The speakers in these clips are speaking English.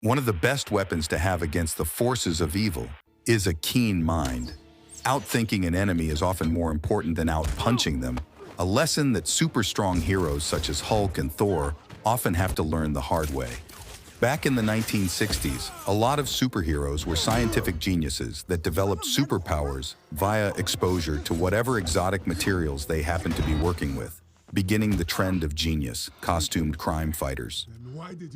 One of the best weapons to have against the forces of evil is a keen mind. Outthinking an enemy is often more important than outpunching them, a lesson that super-strong heroes such as Hulk and Thor often have to learn the hard way. Back in the 1960s, a lot of superheroes were scientific geniuses that developed superpowers via exposure to whatever exotic materials they happened to be working with, beginning the trend of genius, costumed crime fighters.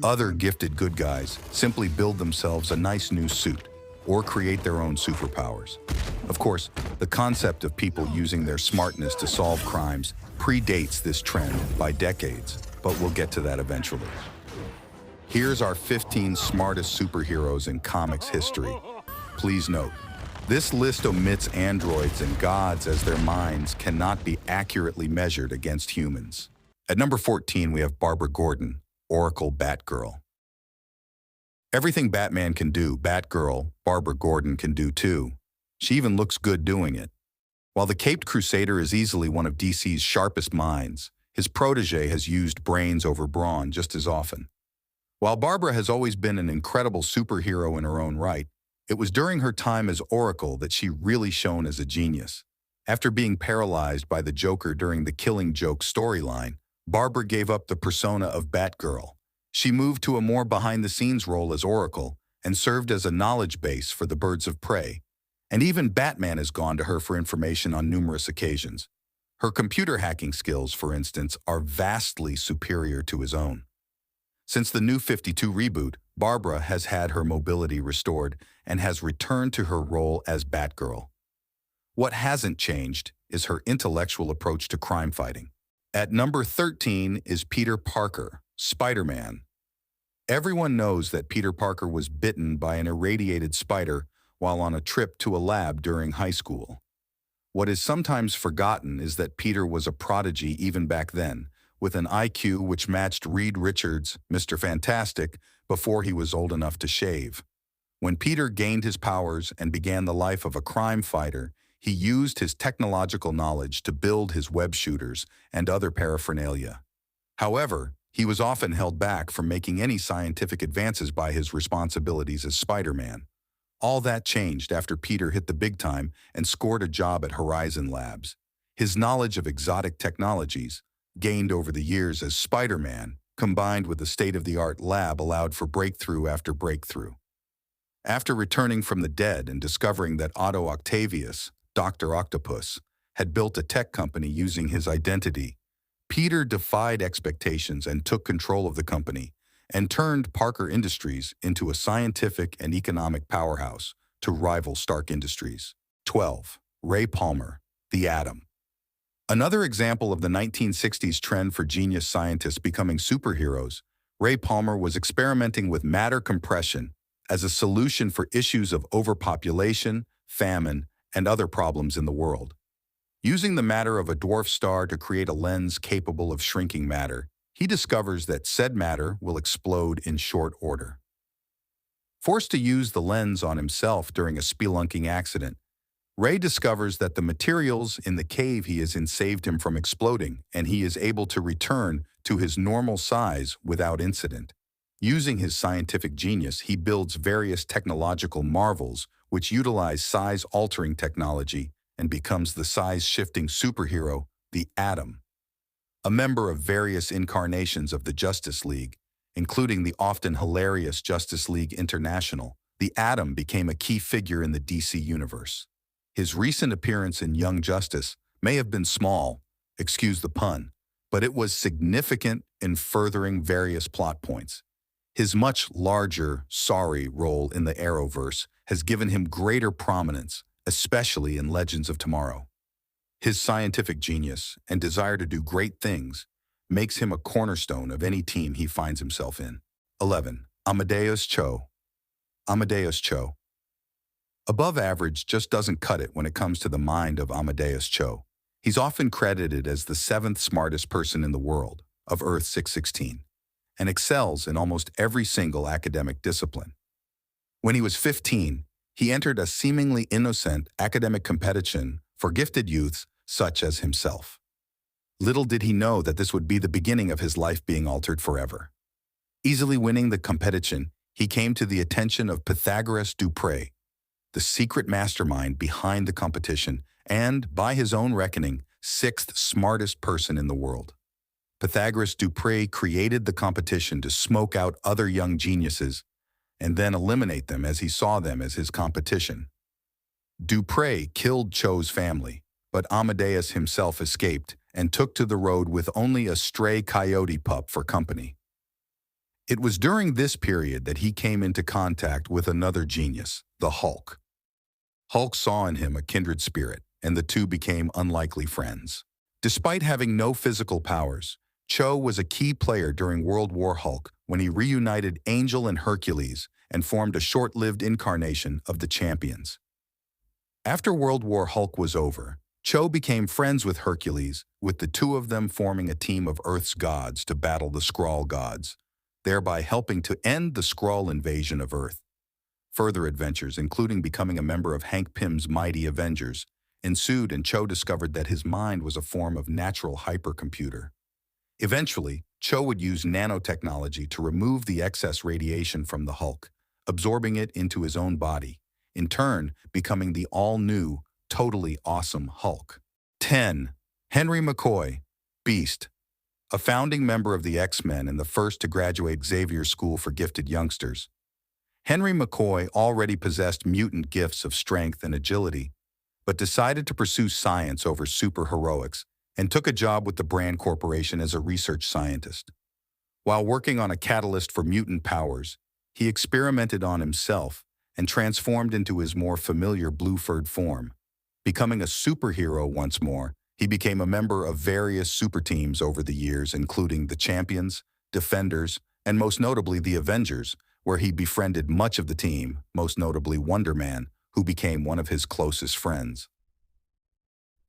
Other gifted good guys simply build themselves a nice new suit or create their own superpowers. Of course, the concept of people using their smartness to solve crimes predates this trend by decades, but we'll get to that eventually. Here's our 15 smartest superheroes in comics history. Please note, this list omits androids and gods as their minds cannot be accurately measured against humans. At number 14, we have Barbara Gordon, Oracle Batgirl. Everything Batman can do, Batgirl, Barbara Gordon, can do too. She even looks good doing it. While the Caped Crusader is easily one of DC's sharpest minds, his protege has used brains over brawn just as often. While Barbara has always been an incredible superhero in her own right, it was during her time as Oracle that she really shone as a genius. After being paralyzed by the Joker during the Killing Joke storyline, Barbara gave up the persona of Batgirl. She moved to a more behind-the-scenes role as Oracle and served as a knowledge base for the Birds of Prey. And even Batman has gone to her for information on numerous occasions. Her computer hacking skills, for instance, are vastly superior to his own. Since the New 52 reboot, Barbara has had her mobility restored and has returned to her role as Batgirl. What hasn't changed is her intellectual approach to crime fighting. At number 13 is Peter Parker, Spider-Man. Everyone knows that Peter Parker was bitten by an irradiated spider while on a trip to a lab during high school. What is sometimes forgotten is that Peter was a prodigy even back then, with an IQ which matched Reed Richards' Mr. Fantastic before he was old enough to shave. When Peter gained his powers and began the life of a crime fighter, he used his technological knowledge to build his web shooters and other paraphernalia. However, he was often held back from making any scientific advances by his responsibilities as Spider-Man. All that changed after Peter hit the big time and scored a job at Horizon Labs. His knowledge of exotic technologies, gained over the years as Spider-Man, combined with the state-of-the-art lab, allowed for breakthrough after breakthrough. After returning from the dead and discovering that Otto Octavius, Dr. Octopus, had built a tech company using his identity, Peter defied expectations and took control of the company and turned Parker Industries into a scientific and economic powerhouse to rival Stark Industries. 12. Ray Palmer, the Atom. Another example of the 1960s trend for genius scientists becoming superheroes, Ray Palmer was experimenting with matter compression as a solution for issues of overpopulation, famine, and other problems in the world. Using the matter of a dwarf star to create a lens capable of shrinking matter, he discovers that said matter will explode in short order. Forced to use the lens on himself during a spelunking accident, Ray discovers that the materials in the cave he is in saved him from exploding, and he is able to return to his normal size without incident. Using his scientific genius, he builds various technological marvels which utilize size-altering technology and becomes the size-shifting superhero, the Atom. A member of various incarnations of the Justice League, including the often hilarious Justice League International, the Atom became a key figure in the DC universe. His recent appearance in Young Justice may have been small, excuse the pun, but it was significant in furthering various plot points. His much larger, sorry role in the Arrowverse has given him greater prominence, especially in Legends of Tomorrow. His scientific genius and desire to do great things makes him a cornerstone of any team he finds himself in. 11. Amadeus Cho. Amadeus Cho. Above average just doesn't cut it when it comes to the mind of Amadeus Cho. He's often credited as the 7th smartest person in the world, of Earth 616, and excels in almost every single academic discipline. When he was 15, he entered a seemingly innocent academic competition for gifted youths such as himself. Little did he know that this would be the beginning of his life being altered forever. Easily winning the competition, he came to the attention of Pythagoras Dupré, the secret mastermind behind the competition and, by his own reckoning, sixth smartest person in the world. Pythagoras Dupré created the competition to smoke out other young geniuses and then eliminate them as he saw them as his competition. Dupré killed Cho's family, but Amadeus himself escaped and took to the road with only a stray coyote pup for company. It was during this period that he came into contact with another genius, the Hulk. Hulk saw in him a kindred spirit, and the two became unlikely friends. Despite having no physical powers, Cho was a key player during World War Hulk when he reunited Angel and Hercules and formed a short-lived incarnation of the Champions. After World War Hulk was over, Cho became friends with Hercules, with the two of them forming a team of Earth's gods to battle the Skrull gods, thereby helping to end the Skrull invasion of Earth. Further adventures, including becoming a member of Hank Pym's Mighty Avengers, ensued, and Cho discovered that his mind was a form of natural hypercomputer. Eventually, Cho would use nanotechnology to remove the excess radiation from the Hulk, absorbing it into his own body, in turn becoming the all-new, totally awesome Hulk. 10. Henry McCoy, Beast. A founding member of the X-Men and the first to graduate Xavier School for Gifted Youngsters. Henry McCoy already possessed mutant gifts of strength and agility, but decided to pursue science over superheroics and took a job with the Brand Corporation as a research scientist. While working on a catalyst for mutant powers, he experimented on himself and transformed into his more familiar blue-furred form. Becoming a superhero once more, he became a member of various super teams over the years, including the Champions, Defenders, and most notably the Avengers, where he befriended much of the team, most notably Wonder Man, who became one of his closest friends.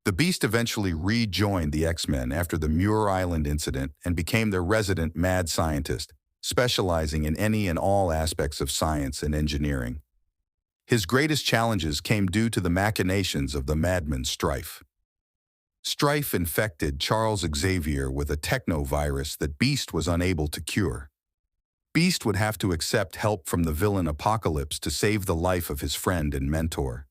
The Beast eventually rejoined the X-Men after the Muir Island incident and became their resident mad scientist, specializing in any and all aspects of science and engineering. His greatest challenges came due to the machinations of the madman Strife. Strife infected Charles Xavier with a technovirus that Beast was unable to cure. Beast would have to accept help from the villain Apocalypse to save the life of his friend and mentor.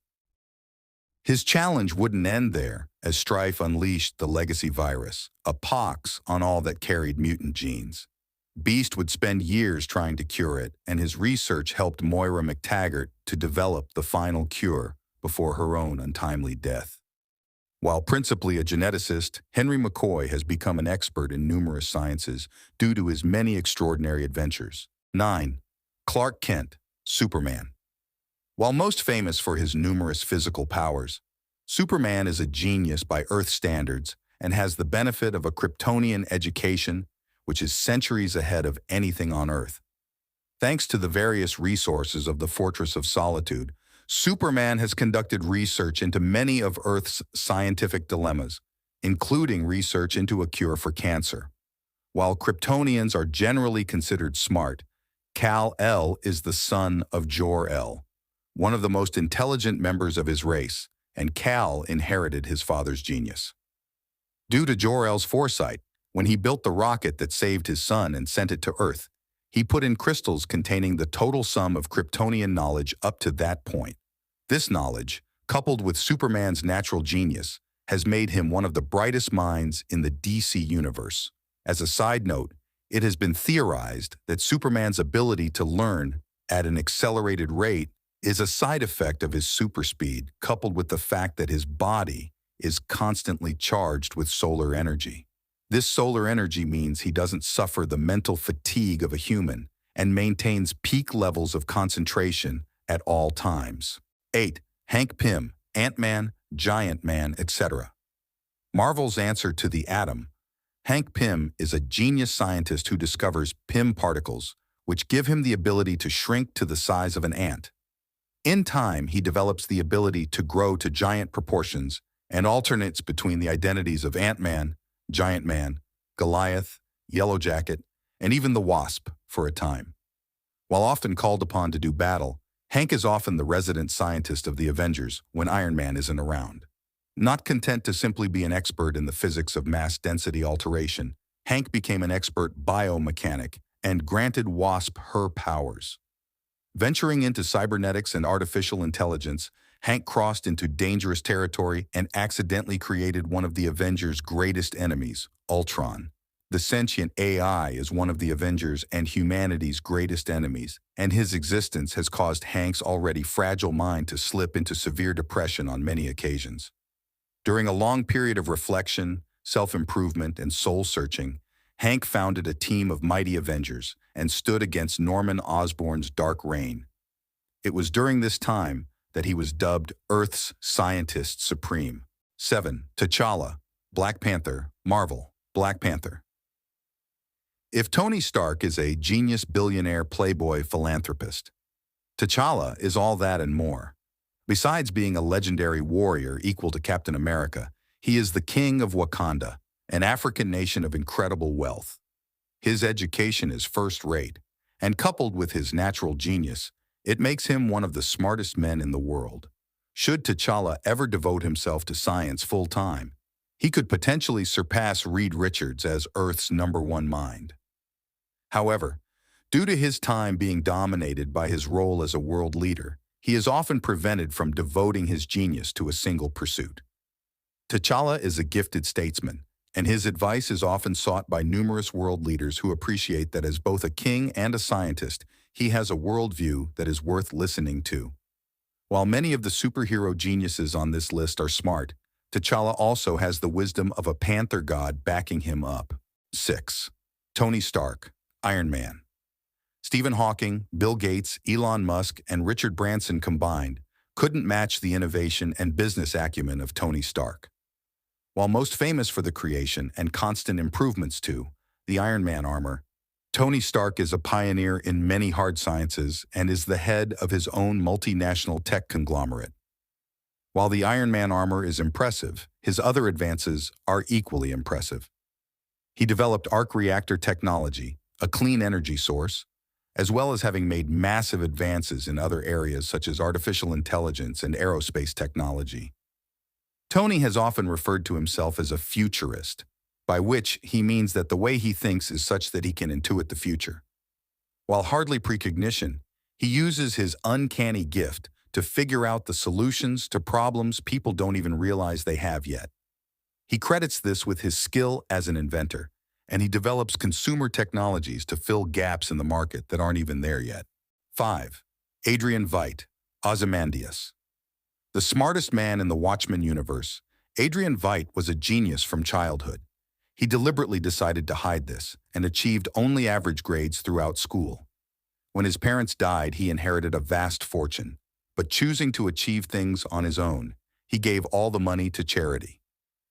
His challenge wouldn't end there, as Strife unleashed the legacy virus, a pox on all that carried mutant genes. Beast would spend years trying to cure it, and his research helped Moira McTaggart to develop the final cure before her own untimely death. While principally a geneticist, Henry McCoy has become an expert in numerous sciences due to his many extraordinary adventures. 9. Clark Kent, Superman. While most famous for his numerous physical powers, Superman is a genius by Earth standards and has the benefit of a Kryptonian education, which is centuries ahead of anything on Earth. Thanks to the various resources of the Fortress of Solitude, Superman has conducted research into many of Earth's scientific dilemmas, including research into a cure for cancer. While Kryptonians are generally considered smart, Kal-El is the son of Jor-El, one of the most intelligent members of his race, and Kal inherited his father's genius. Due to Jor-El's foresight, when he built the rocket that saved his son and sent it to Earth, he put in crystals containing the total sum of Kryptonian knowledge up to that point. This knowledge, coupled with Superman's natural genius, has made him one of the brightest minds in the DC universe. As a side note, it has been theorized that Superman's ability to learn at an accelerated rate is a side effect of his superspeed, coupled with the fact that his body is constantly charged with solar energy. This solar energy means he doesn't suffer the mental fatigue of a human and maintains peak levels of concentration at all times. 8. Hank Pym, Ant-Man, Giant Man, etc. Marvel's answer to the atom. Hank Pym is a genius scientist who discovers Pym particles, which give him the ability to shrink to the size of an ant. In time, he develops the ability to grow to giant proportions and alternates between the identities of Ant-Man, Giant Man, Goliath, Yellow Jacket, and even the Wasp for a time. While often called upon to do battle, Hank is often the resident scientist of the Avengers when Iron Man isn't around. Not content to simply be an expert in the physics of mass density alteration, Hank became an expert biomechanic and granted Wasp her powers. Venturing into cybernetics and artificial intelligence, Hank crossed into dangerous territory and accidentally created one of the Avengers' greatest enemies, Ultron. The sentient AI is one of the Avengers and humanity's greatest enemies, and his existence has caused Hank's already fragile mind to slip into severe depression on many occasions. During a long period of reflection, self-improvement, and soul-searching, Hank founded a team of mighty Avengers and stood against Norman Osborn's dark reign. It was during this time that he was dubbed Earth's Scientist Supreme. 7. T'Challa, Black Panther, Marvel, Black Panther. If Tony Stark is a genius billionaire playboy philanthropist, T'Challa is all that and more. Besides being a legendary warrior equal to Captain America, he is the king of Wakanda, an African nation of incredible wealth. His education is first-rate, and coupled with his natural genius, it makes him one of the smartest men in the world. Should T'Challa ever devote himself to science full-time, he could potentially surpass Reed Richards as Earth's #1 mind. However, due to his time being dominated by his role as a world leader, he is often prevented from devoting his genius to a single pursuit. T'Challa is a gifted statesman, and his advice is often sought by numerous world leaders who appreciate that as both a king and a scientist, he has a worldview that is worth listening to. While many of the superhero geniuses on this list are smart, T'Challa also has the wisdom of a panther god backing him up. 6. Tony Stark, Iron Man. Stephen Hawking, Bill Gates, Elon Musk, and Richard Branson combined couldn't match the innovation and business acumen of Tony Stark. While most famous for the creation and constant improvements to the Iron Man armor, Tony Stark is a pioneer in many hard sciences and is the head of his own multinational tech conglomerate. While the Iron Man armor is impressive, his other advances are equally impressive. He developed arc reactor technology, a clean energy source, as well as having made massive advances in other areas such as artificial intelligence and aerospace technology. Tony has often referred to himself as a futurist, by which he means that the way he thinks is such that he can intuit the future. While hardly precognition, he uses his uncanny gift to figure out the solutions to problems people don't even realize they have yet. He credits this with his skill as an inventor, and he develops consumer technologies to fill gaps in the market that aren't even there yet. 5. Adrian Veidt, Ozymandias. The smartest man in the Watchmen universe, Adrian Veidt was a genius from childhood. He deliberately decided to hide this and achieved only average grades throughout school. When his parents died, he inherited a vast fortune, but choosing to achieve things on his own, he gave all the money to charity.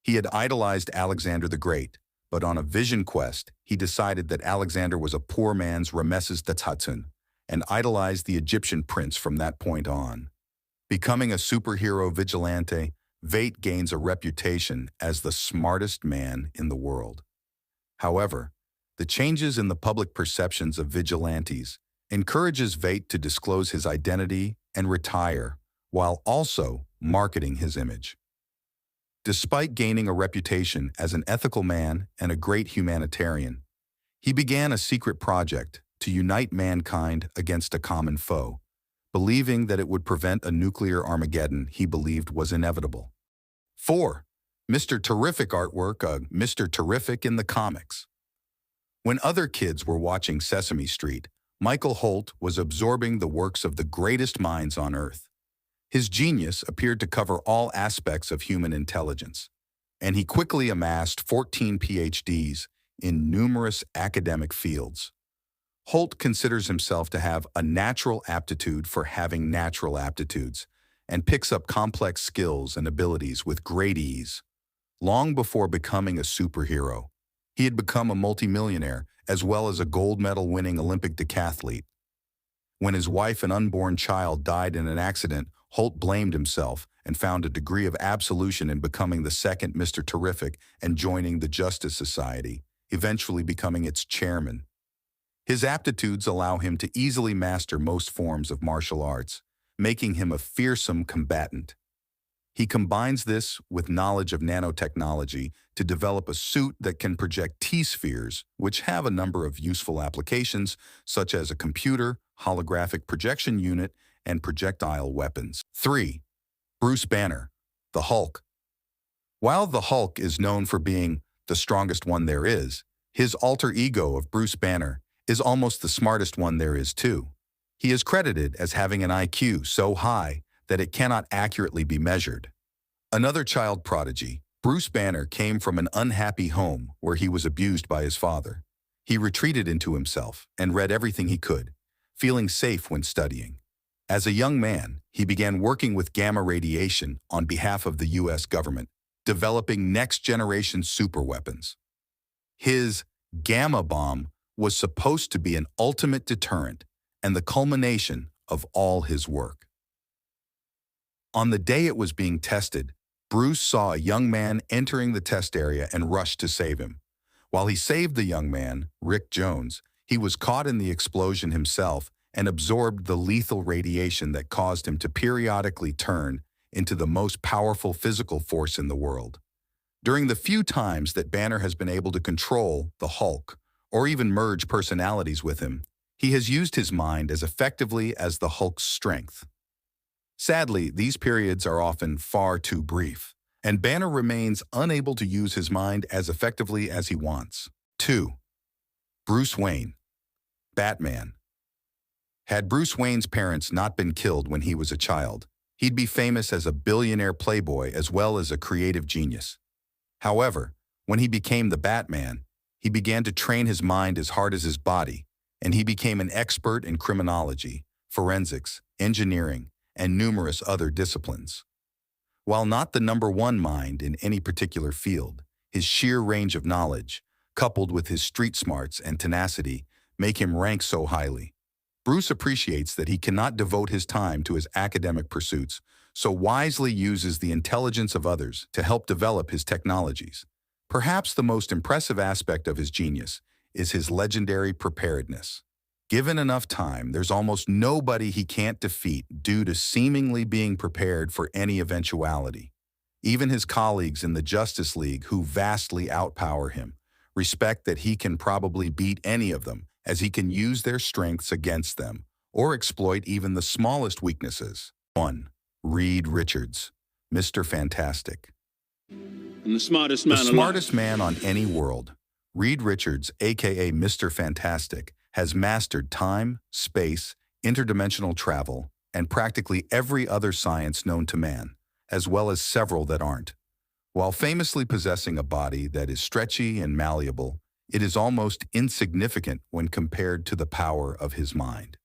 He had idolized Alexander the Great, but on a vision quest, he decided that Alexander was a poor man's Rameses Tatutun and idolized the Egyptian prince from that point on. Becoming a superhero vigilante, Veidt gains a reputation as the smartest man in the world. However, the changes in the public perceptions of vigilantes encourages Veidt to disclose his identity and retire, while also marketing his image. Despite gaining a reputation as an ethical man and a great humanitarian, he began a secret project to unite mankind against a common foe, believing that it would prevent a nuclear Armageddon he believed was inevitable. 4. Mr. Terrific artwork of Mr. Terrific in the comics. When other kids were watching Sesame Street, Michael Holt was absorbing the works of the greatest minds on Earth. His genius appeared to cover all aspects of human intelligence, and he quickly amassed 14 PhDs in numerous academic fields. Holt considers himself to have a natural aptitude for having natural aptitudes and picks up complex skills and abilities with great ease. Long before becoming a superhero, he had become a multimillionaire as well as a gold medal-winning Olympic decathlete. When his wife and unborn child died in an accident, Holt blamed himself and found a degree of absolution in becoming the second Mr. Terrific and joining the Justice Society, eventually becoming its chairman. His aptitudes allow him to easily master most forms of martial arts, making him a fearsome combatant. He combines this with knowledge of nanotechnology to develop a suit that can project T-spheres, which have a number of useful applications, such as a computer, holographic projection unit, and projectile weapons. 3. Bruce Banner, the Hulk. While the Hulk is known for being the strongest one there is, his alter ego of Bruce Banner is almost the smartest one there is too. He is credited as having an IQ so high that it cannot accurately be measured. Another child prodigy, Bruce Banner came from an unhappy home where he was abused by his father. He retreated into himself and read everything he could, feeling safe when studying. As a young man, he began working with gamma radiation on behalf of the US government, developing next-generation superweapons. His gamma bomb was supposed to be an ultimate deterrent and the culmination of all his work. On the day it was being tested, Bruce saw a young man entering the test area and rushed to save him. While he saved the young man, Rick Jones, he was caught in the explosion himself and absorbed the lethal radiation that caused him to periodically turn into the most powerful physical force in the world. During the few times that Banner has been able to control the Hulk, or even merge personalities with him, he has used his mind as effectively as the Hulk's strength. Sadly, these periods are often far too brief, and Banner remains unable to use his mind as effectively as he wants. 2. Bruce Wayne, Batman. Had Bruce Wayne's parents not been killed when he was a child, he'd be famous as a billionaire playboy as well as a creative genius. However, when he became the Batman, he began to train his mind as hard as his body, and he became an expert in criminology, forensics, engineering, and numerous other disciplines. While not the #1 mind in any particular field, his sheer range of knowledge, coupled with his street smarts and tenacity, make him rank so highly. Bruce appreciates that he cannot devote his time to his academic pursuits, so wisely uses the intelligence of others to help develop his technologies. Perhaps the most impressive aspect of his genius is his legendary preparedness. Given enough time, there's almost nobody he can't defeat due to seemingly being prepared for any eventuality. Even his colleagues in the Justice League, who vastly outpower him, respect that he can probably beat any of them, as he can use their strengths against them, or exploit even the smallest weaknesses. 1. Reed Richards, Mr. Fantastic. And the smartest man alive. The smartest man on any world. Reed Richards, aka Mr. Fantastic, has mastered time, space, interdimensional travel, and practically every other science known to man, as well as several that aren't. While famously possessing a body that is stretchy and malleable, it is almost insignificant when compared to the power of his mind.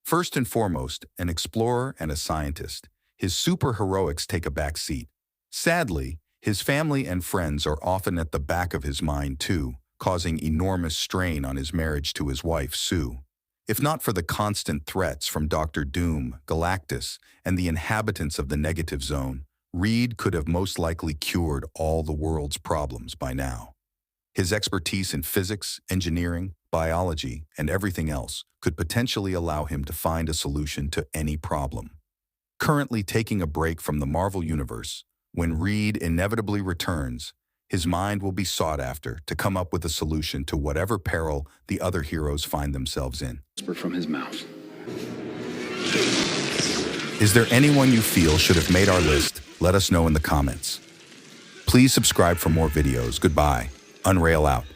First and foremost, an explorer and a scientist, his superheroics take a back seat. Sadly, his family and friends are often at the back of his mind too, causing enormous strain on his marriage to his wife, Sue. If not for the constant threats from Dr. Doom, Galactus, and the inhabitants of the negative zone, Reed could have most likely cured all the world's problems by now. His expertise in physics, engineering, biology, and everything else could potentially allow him to find a solution to any problem. Currently taking a break from the Marvel Universe, when Reed inevitably returns, his mind will be sought after to come up with a solution to whatever peril the other heroes find themselves in. Whisper from his mouth. Is there anyone you feel should have made our list? Let us know in the comments. Please subscribe for more videos. Goodbye. Unrail out.